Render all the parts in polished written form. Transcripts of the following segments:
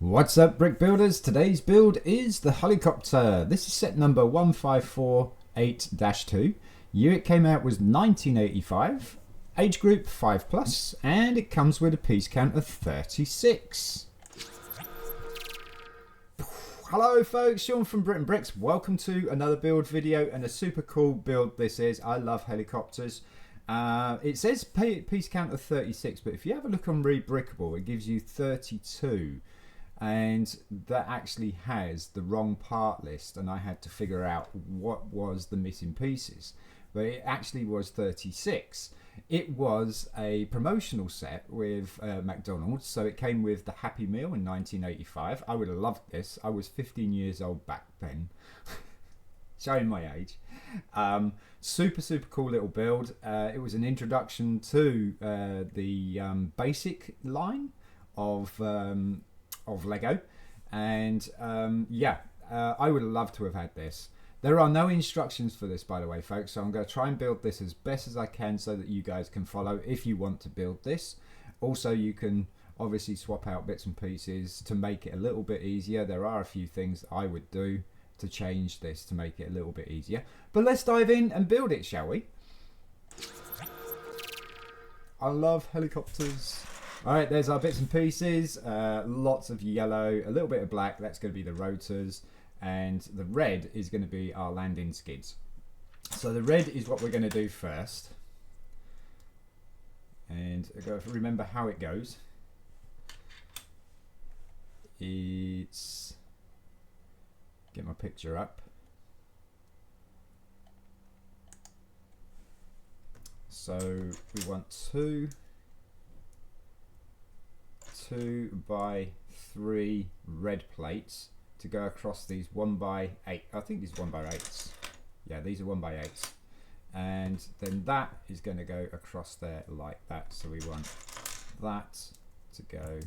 What's up, brick builders? Today's build is the helicopter. This is set number 1548-2. Year it came out was 1985. Age group 5+, and it comes with a piece count of 36. Hello folks, Sean from BRIT'N Bricks. Welcome to another build video, and a super cool build this is. I love helicopters. It says piece count of 36, but if you have a look on Rebrickable, it gives you 32. And that actually has the wrong part list, and I had to figure out what was the missing pieces. But it actually was 36. It was a promotional set with McDonald's, so it came with the Happy Meal in 1985. I would have loved this. I was 15 years old back then. Showing my age. Super cool little build. It was an introduction to the basic line of Lego, and I would have loved to have had this. There are no instructions for this, by the way, folks, so I'm going to try and build this as best as I can so that you guys can follow if you want to build this. Also, you can obviously swap out bits and pieces to make it a little bit easier. There are a few things I would do to change this to make it a little bit easier, but let's dive in and build it, shall we? I love helicopters. Alright, there's our bits and pieces. Lots of yellow, a little bit of black. That's going to be the rotors, and the red is going to be our landing skids. So the red is what we're going to do first, and remember how it goes. It's, get my picture up. So we want two 2x3 red plates to go across these 1x8. I think these 1x8s. Yeah, these are 1x8s. And then that is going to go across there like that. So we want that to go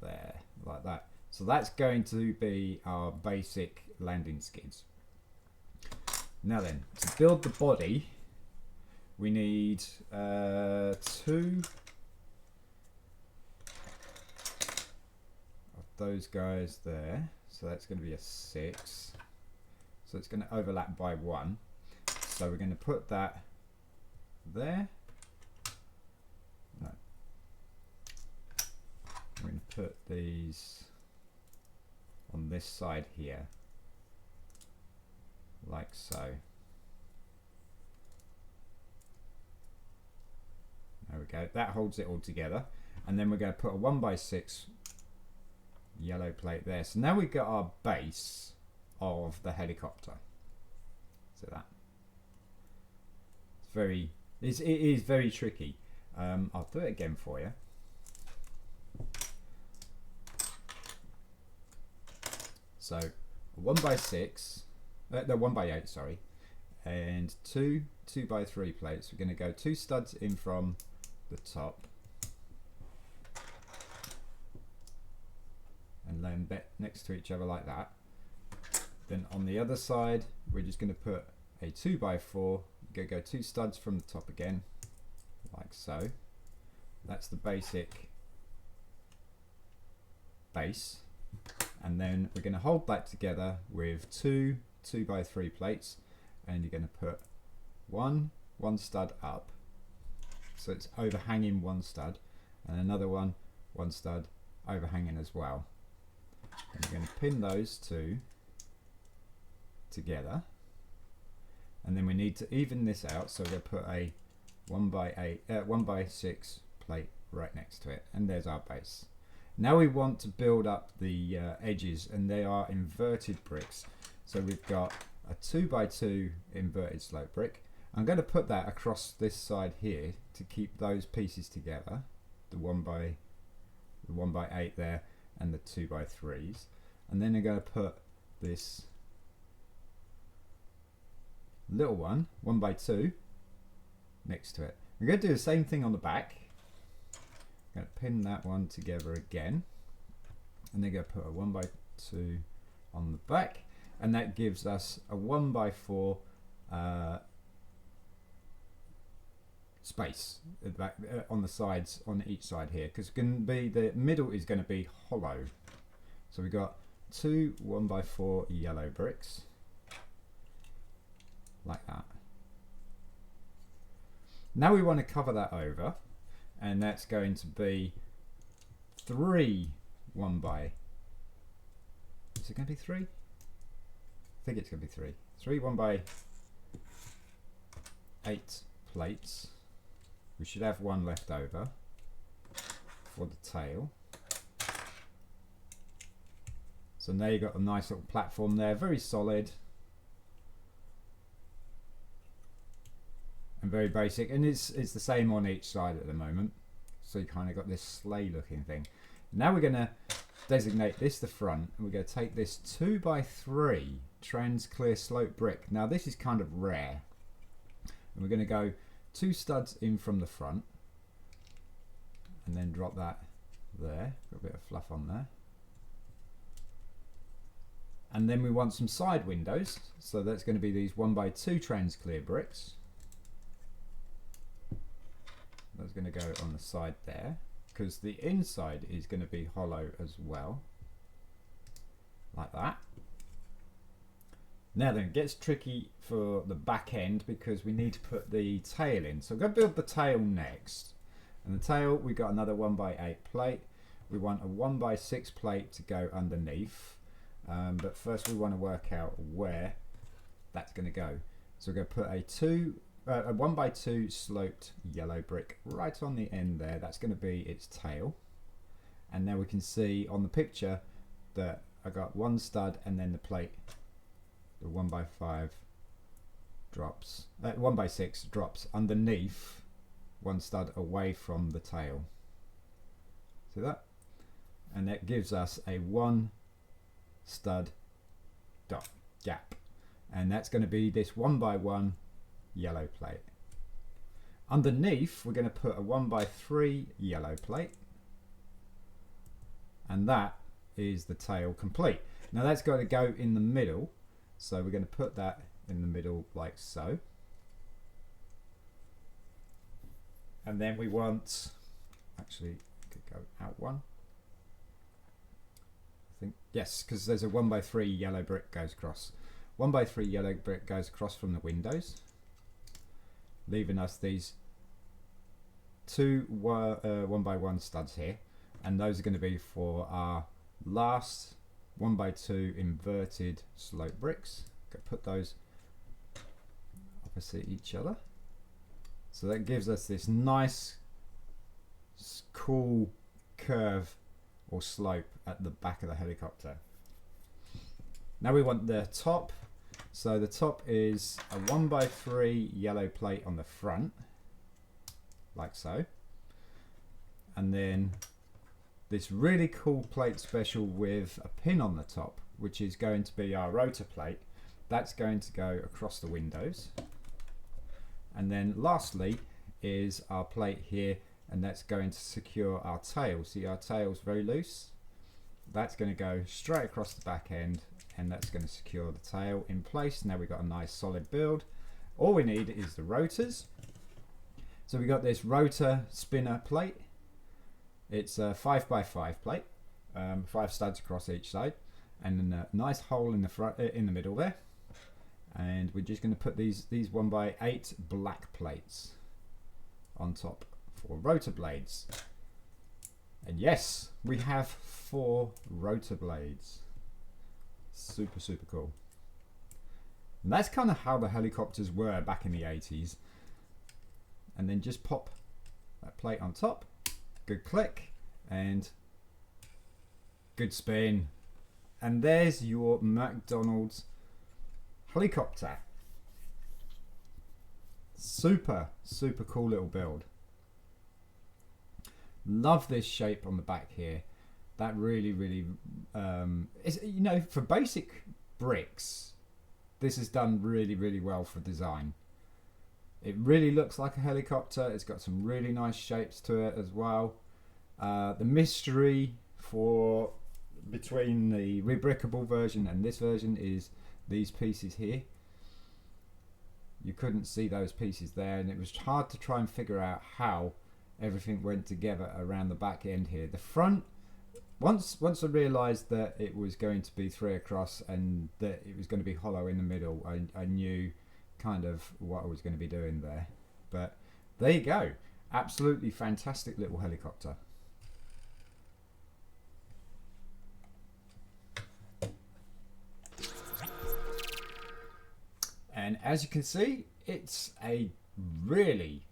there like that. So that's going to be our basic landing skids. Now then, to build the body, we need two those guys there, so that's going to be a 6, so it's going to overlap by 1, so we're going to put that there. No, we're going to put these on this side here like so. There we go, that holds it all together, and then we're going to put a 1x6 yellow plate there. So now we've got our base of the helicopter. See that? It is very tricky. I'll do it again for you. So 1x6, no 1x8, sorry, and two 2x3 plates. We're going to go 2 studs in from the top, and lay them next to each other like that. Then on the other side, we're just going to put a 2x4, go 2 studs from the top again, like so. That's the basic base. And then we're going to hold that together with 2 2x3 plates, and you're going to put one stud up, so it's overhanging one stud, and another one stud overhanging as well. And we're going to pin those two together, and then we need to even this out, so we'll put a 1x6 plate right next to it, and there's our base. Now we want to build up the edges, and they are inverted bricks. So we've got a 2x2 inverted slope brick. I'm going to put that across this side here to keep those pieces together, the 1x8 there, and the 2x3s, and then I'm going to put this little 1x2 next to it. I'm going to do the same thing on the back. I'm going to pin that one together again, and then going to put a 1x2 on the back, and that gives us a 1x4 space at the back, on the sides, on each side here, because the middle is going to be hollow. So we got 2 1x4 yellow bricks like that. Now we want to cover that over, and that's going to be 3 is it going to be 3? I think it's going to be 3. 3 1x8 plates. We should have one left over for the tail. So now you've got a nice little platform there, very solid and very basic, and it's the same on each side at the moment. So you kind of got this sleigh looking thing. Now we're going to designate this the front, and we're going to take this 2x3 trans clear slope brick. Now this is kind of rare, and we're going to go 2 studs in from the front and then drop that there. Got a bit of fluff on there. And then we want some side windows, so that's going to be these 1x2 trans clear bricks. That's going to go on the side there, because the inside is going to be hollow as well, like that. Now then, it gets tricky for the back end because we need to put the tail in. So we're going to build the tail next. And the tail, we've got another 1x8 plate. We want a 1x6 plate to go underneath. But first we want to work out where that's going to go. So we're going to put a 1x2 sloped yellow brick right on the end there. That's going to be its tail. And now we can see on the picture that I got 1 stud and then the plate. The 1x5 drops, 1x6 drops underneath 1 stud away from the tail. See that? And that gives us a 1 stud dot gap, and that's going to be this 1x1 yellow plate. Underneath we're going to put a 1x3 yellow plate, and that is the tail complete. Now that's got to go in the middle. So we're going to put that in the middle like so. And then we want, actually, could go out one. I think, yes, because there's a 1x3 yellow brick goes across. 1x3 yellow brick goes across from the windows, leaving us these 2 1x1 studs here. And those are going to be for our last 1x2 inverted slope bricks. Put those opposite each other, so that gives us this nice cool curve or slope at the back of the helicopter. Now we want the top, so the top is a 1x3 yellow plate on the front like so, and then this really cool plate special with a pin on the top, which is going to be our rotor plate. That's going to go across the windows. And then lastly is our plate here, and that's going to secure our tail. See, our tail's very loose. That's going to go straight across the back end, and that's going to secure the tail in place. Now we've got a nice solid build. All we need is the rotors. So we've got this rotor spinner plate. It's a 5x5 plate, 5 studs across each side, and a nice hole in the front, in the middle there. And we're just going to put these 1x8 black plates on top for rotor blades. And yes, we have 4 rotor blades. Super, super cool. And that's kind of how the helicopters were back in the 80s. And then just pop that plate on top. Good click and good spin, and there's your McDonald's helicopter. Super, super cool little build. Love this shape on the back here. That really, really is, you know, for basic bricks, this is done really, really well for design. It really looks like a helicopter. It's got some really nice shapes to it as well. The mystery for between the rebrickable version and this version is these pieces here. you couldn't see those pieces there, and it was hard to try and figure out how everything went together around the back end here. The front, once I realised that it was going to be 3 across and that it was going to be hollow in the middle, I knew kind of what I was going to be doing there. But there you go, absolutely fantastic little helicopter. And as you can see, it's a really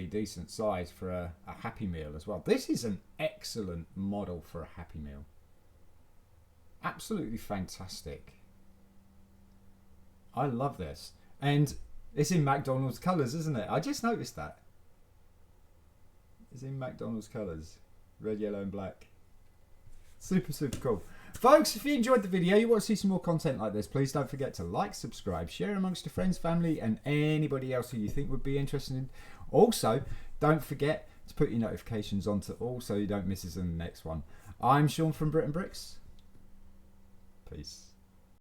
decent size for a Happy Meal as well. This is an excellent model for a Happy Meal. Absolutely fantastic. I love this. And it's in McDonald's colours, isn't it? I just noticed that. It's in McDonald's colours. Red, yellow and black. Super cool. Folks, if you enjoyed the video, you want to see some more content like this, please don't forget to like, subscribe, share amongst your friends, family and anybody else who you think would be interested in. Also, don't forget to put your notifications on to all so you don't miss us in the next one. I'm Sean from BRIT'N Bricks. Peace.